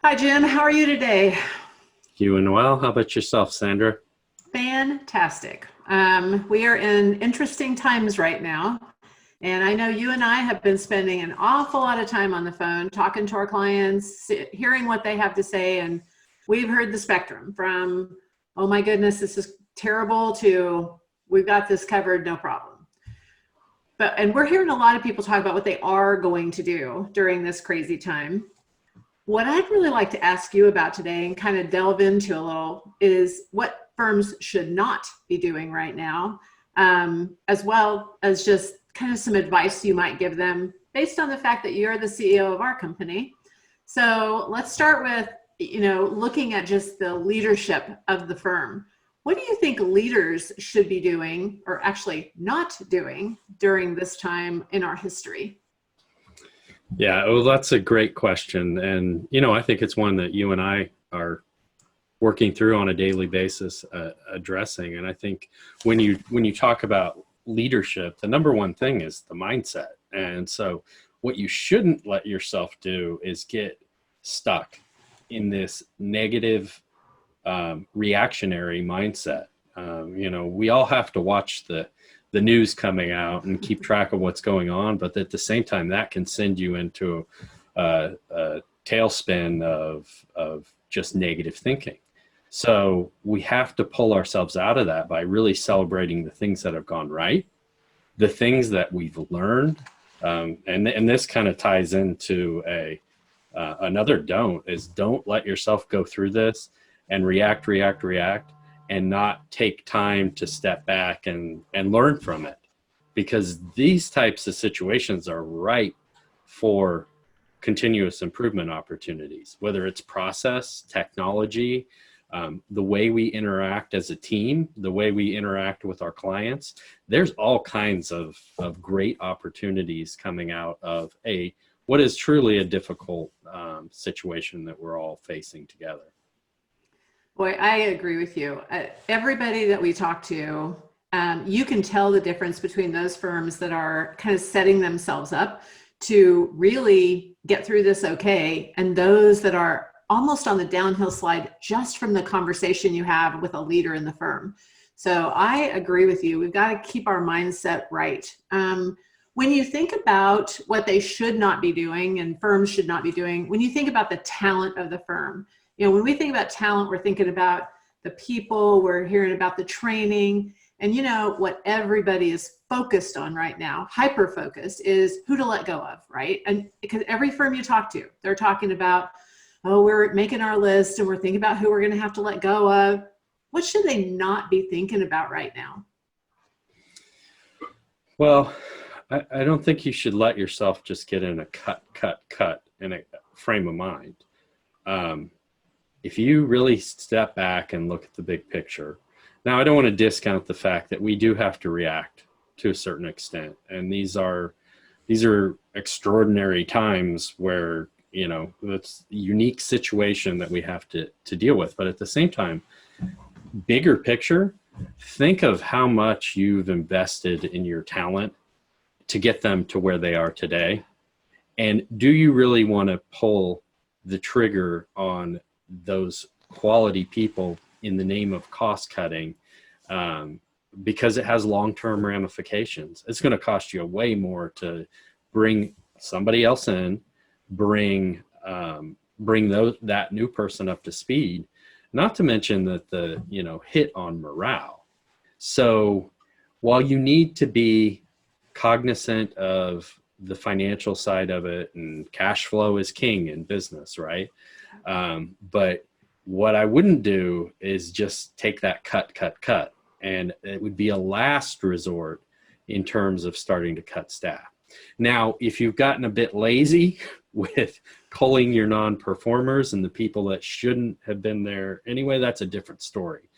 Hi, Jim. How are you today? Doing well. How about yourself, Sandra? Fantastic. We are in interesting times right now. And I know you and I have been spending an awful lot of time on the phone talking to our clients, hearing what they have to say. And we've heard the spectrum from, oh my goodness, this is terrible, to we've got this covered, no problem. And we're hearing a lot of people talk about what they are going to do during this crazy time. What I'd really like to ask you about today and kind of delve into a little is what firms should not be doing right now, as well as just kind of some advice you might give them based on the fact that you're the CEO of our company. So let's start with, looking at just the leadership of the firm. What do you think leaders should be doing, or actually not doing, during this time in our history? Yeah, well, that's a great question. And, I think it's one that you and I are working through on a daily basis, addressing. And I think when you talk about leadership, the number one thing is the mindset. And so what you shouldn't let yourself do is get stuck in this negative, reactionary mindset. We all have to watch the news coming out and keep track of what's going on, but at the same time, that can send you into a tailspin of just negative thinking. So we have to pull ourselves out of that by really celebrating the things that have gone right, the things that we've learned, and this kind of ties into another don't let yourself go through this and react, and not take time to step back and learn from it, because these types of situations are ripe for continuous improvement opportunities, whether it's process, technology, the way we interact as a team, the way we interact with our clients. There's all kinds of great opportunities coming out of what is truly a difficult situation that we're all facing together. Boy, I agree with you. Everybody that we talk to, you can tell the difference between those firms that are kind of setting themselves up to really get through this okay, and those that are almost on the downhill slide just from the conversation you have with a leader in the firm. So I agree with you. We've got to keep our mindset right. When you think about what they should not be doing and firms should not be doing, when you think about the talent of the firm, when we think about talent, we're thinking about the people, we're hearing about the training, and what everybody is focused on right now, hyper focused, is who to let go of, right? And because every firm you talk to, they're talking about, oh, we're making our list and we're thinking about who we're going to have to let go of. What should they not be thinking about right now? Well, I don't think you should let yourself just get in a cut in a frame of mind. If you really step back and look at the big picture, now I don't want to discount the fact that we do have to react to a certain extent. And these are extraordinary times where, it's a unique situation that we have to deal with. But at the same time, bigger picture, think of how much you've invested in your talent to get them to where they are today. And do you really want to pull the trigger on those quality people in the name of cost cutting, because it has long-term ramifications? It's going to cost you way more to bring somebody else in, bring that new person up to speed, not to mention that the hit on morale. So while you need to be cognizant of the financial side of it, and cash flow is king in business, right? But what I wouldn't do is just take that cut. And it would be a last resort in terms of starting to cut staff. Now, if you've gotten a bit lazy with culling your non-performers and the people that shouldn't have been there anyway, that's a different story.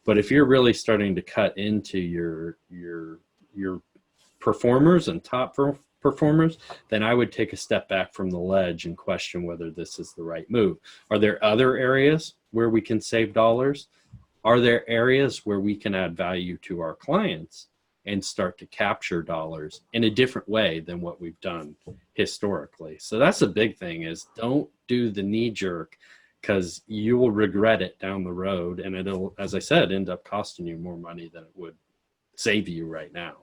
But if you're really starting to cut into your performers and top performers, then I would take a step back from the ledge and question whether this is the right move. Are there other areas where we can save dollars? Are there areas where we can add value to our clients and start to capture dollars in a different way than what we've done historically? So that's a big thing, is don't do the knee jerk because you will regret it down the road, and it'll, as I said, end up costing you more money than it would save you right now.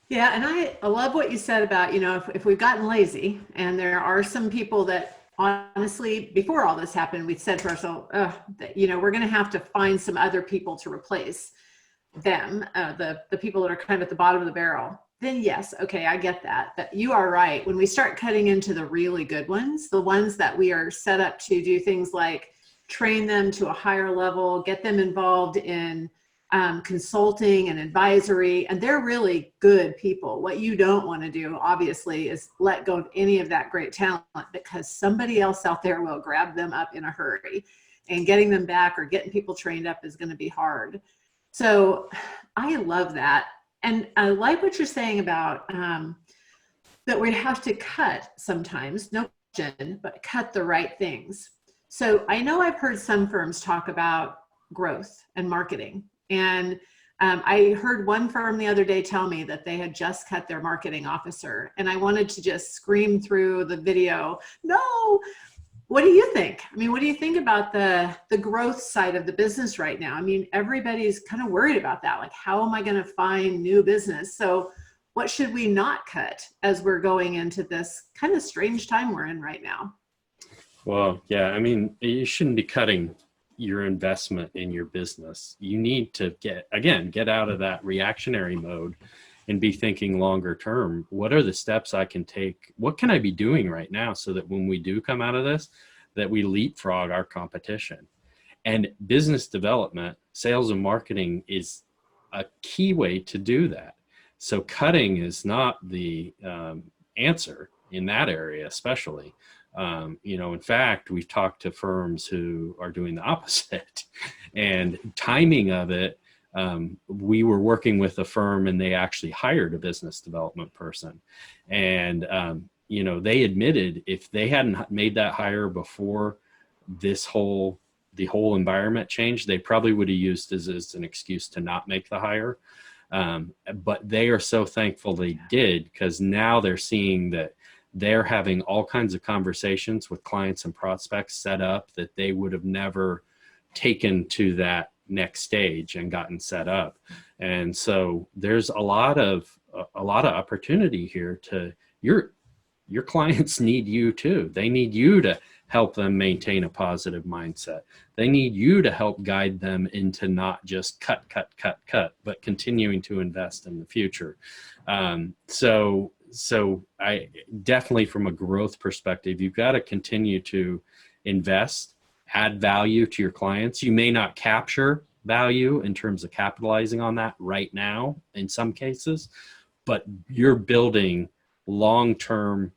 Yeah, and I love what you said about, if we've gotten lazy, and there are some people that honestly, before all this happened, we said to ourselves, we're going to have to find some other people to replace them, the people that are kind of at the bottom of the barrel. Then yes, okay, I get that. But you are right. When we start cutting into the really good ones, the ones that we are set up to do things like train them to a higher level, get them involved in consulting and advisory, and they're really good people. What you don't want to do, obviously, is let go of any of that great talent, because somebody else out there will grab them up in a hurry, and getting them back or getting people trained up is going to be hard. So I love that. And I like what you're saying about that we have to cut sometimes, no question, but cut the right things. So I know I've heard some firms talk about growth and marketing. And I heard one firm the other day tell me that they had just cut their marketing officer. And I wanted to just scream through the video, no. What do you think? I mean, what do you think about the growth side of the business right now? I mean, everybody's kind of worried about that. Like, how am I going to find new business? So what should we not cut as we're going into this kind of strange time we're in right now? Well, yeah, I mean, you shouldn't be cutting your investment in your business. You need to get out of that reactionary mode and be thinking longer term. What are the steps I can take? What can I be doing right now so that when we do come out of this, that we leapfrog our competition? And business development, sales and marketing is a key way to do that. So cutting is not the answer in that area, especially. In fact, we've talked to firms who are doing the opposite, and timing of it. We were working with a firm, and they actually hired a business development person. And, they admitted if they hadn't made that hire before the whole environment changed, they probably would have used this as an excuse to not make the hire. But they are so thankful they did, because now they're seeing that they're having all kinds of conversations with clients and prospects set up that they would have never taken to that next stage and gotten set up. And so there's a lot of opportunity here. Your clients need you too. They need you to help them maintain a positive mindset. They need you to help guide them into not just cut, but continuing to invest in the future. So I definitely, from a growth perspective, you've got to continue to invest, add value to your clients. You may not capture value in terms of capitalizing on that right now in some cases, but you're building long-term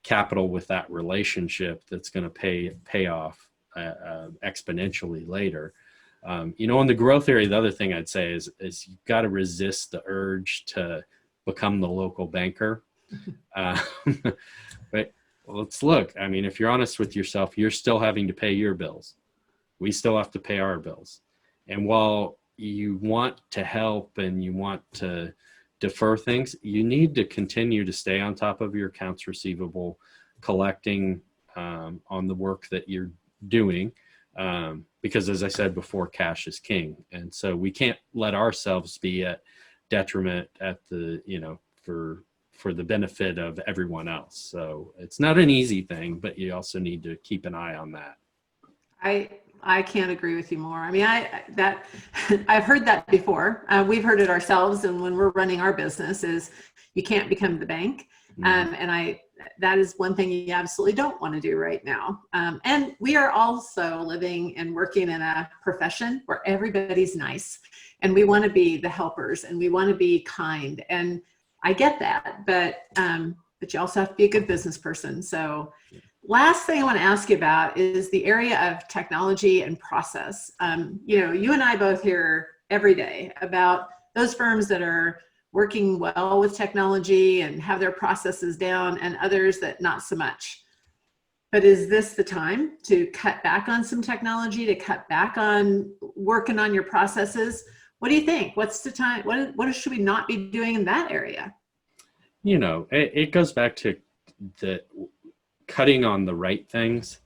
capital with that relationship that's going to pay off exponentially later. In the growth area, the other thing I'd say is you've got to resist the urge to become the local banker. But let's look. I mean, if you're honest with yourself, you're still having to pay your bills. We still have to pay our bills. And while you want to help and you want to defer things, you need to continue to stay on top of your accounts receivable, collecting on the work that you're doing. Because as I said before, cash is king. And so we can't let ourselves be at detriment at for the benefit of everyone else. So it's not an easy thing, but you also need to keep an eye on that. I can't agree with you more. I mean, I've heard that before. We've heard it ourselves. And when we're running our business is you can't become the bank. And that is one thing you absolutely don't want to do right now. And we are also living and working in a profession where everybody's nice, and we want to be the helpers, and we want to be kind. And I get that, but you also have to be a good business person. So last thing I want to ask you about is the area of technology and process. You and I both hear every day about those firms that are working well with technology and have their processes down, and others that not so much. But is this the time to cut back on some technology, to cut back on working on your processes? What do you think? What's the time? What should we not be doing in that area? It goes back to the cutting on the right things,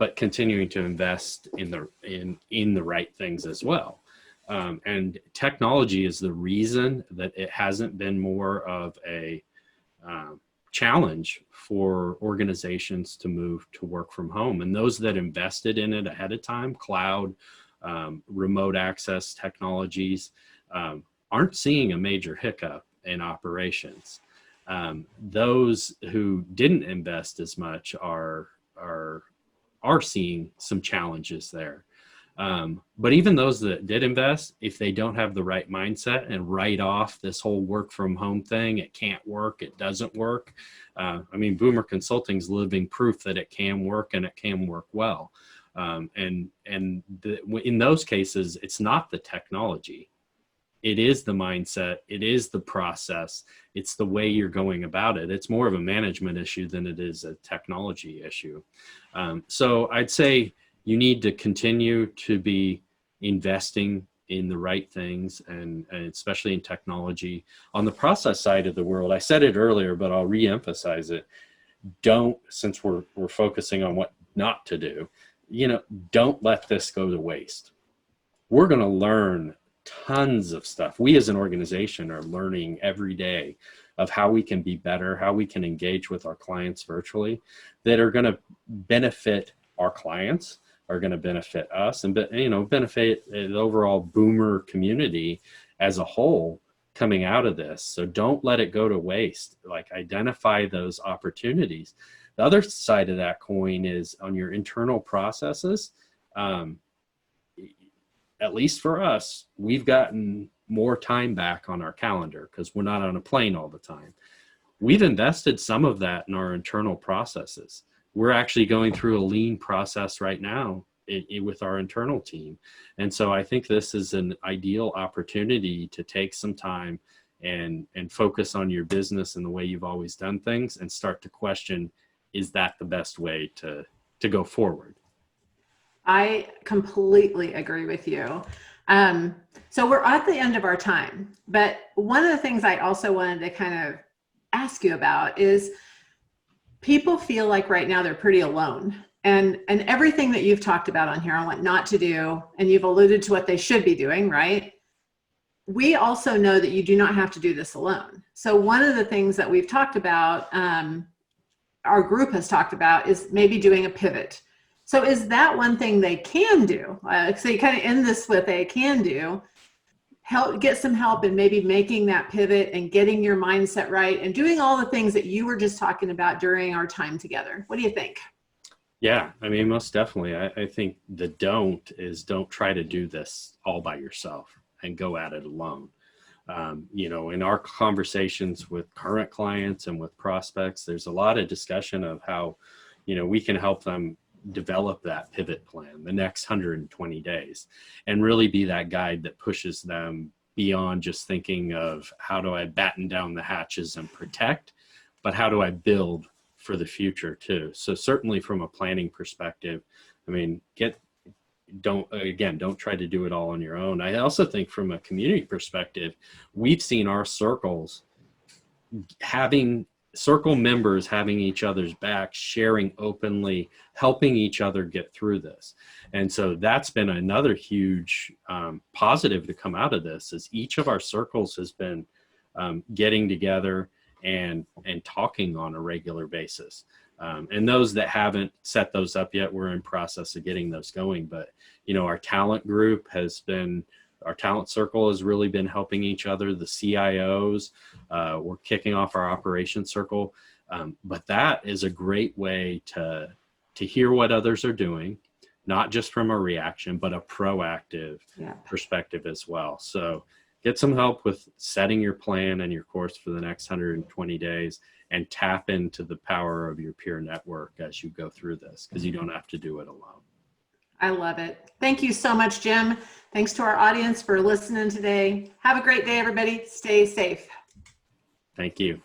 but continuing to invest in the right things as well. And technology is the reason that it hasn't been more of a challenge for organizations to move to work from home. And those that invested in it ahead of time, cloud, remote access technologies, aren't seeing a major hiccup in operations. Those who didn't invest as much are seeing some challenges there. But even those that did invest, if they don't have the right mindset and write off this whole work from home thing, it can't work, it doesn't work. Boomer Consulting's living proof that it can work and it can work well. In those cases, it's not the technology. It is the mindset. It is the process. It's the way you're going about it. It's more of a management issue than it is a technology issue. So I'd say you need to continue to be investing in the right things, and especially in technology. On the process side of the world, I said it earlier, but I'll reemphasize it. Since we're focusing on what not to do, don't let this go to waste. We're going to learn tons of stuff. We as an organization are learning every day of how we can be better, how we can engage with our clients virtually, that are going to benefit our clients, are going to benefit us, and benefit the overall boomer community as a whole coming out of this. So don't let it go to waste. Like, identify those opportunities. The other side of that coin is on your internal processes. At least for us, we've gotten more time back on our calendar because we're not on a plane all the time. We've invested some of that in our internal processes. We're actually going through a lean process right now with our internal team. And so I think this is an ideal opportunity to take some time and focus on your business and the way you've always done things, and start to question, is that the best way to go forward? I completely agree with you. So we're at the end of our time, but one of the things I also wanted to kind of ask you about is, people feel like right now they're pretty alone, and everything that you've talked about on here on what not to do, and you've alluded to what they should be doing, right? We also know that you do not have to do this alone. So one of the things that we've talked about, our group has talked about, is maybe doing a pivot. So is that one thing they can do? So you kind of end this with they can do, get some help in maybe making that pivot and getting your mindset right and doing all the things that you were just talking about during our time together. What do you think? Yeah, most definitely. I think the don't try to do this all by yourself and go at it alone. In our conversations with current clients and with prospects, there's a lot of discussion of how, we can help them develop that pivot plan the next 120 days and really be that guide that pushes them beyond just thinking of how do I batten down the hatches and protect, but how do I build for the future too. So certainly from a planning perspective, don't try to do it all on your own. I also think from a community perspective, we've seen our circles circle members having each other's back, sharing openly, helping each other get through this. And so that's been another huge positive to come out of this, is each of our circles has been getting together and talking on a regular basis. And those that haven't set those up yet, we're in process of getting those going. But, our talent group our talent circle has really been helping each other. The CIOs, we're kicking off our operations circle. But that is a great way to hear what others are doing, not just from a reaction, but a proactive perspective as well. So get some help with setting your plan and your course for the next 120 days, and tap into the power of your peer network as you go through this, because you don't have to do it alone. I love it. Thank you so much, Jim. Thanks to our audience for listening today. Have a great day, everybody. Stay safe. Thank you.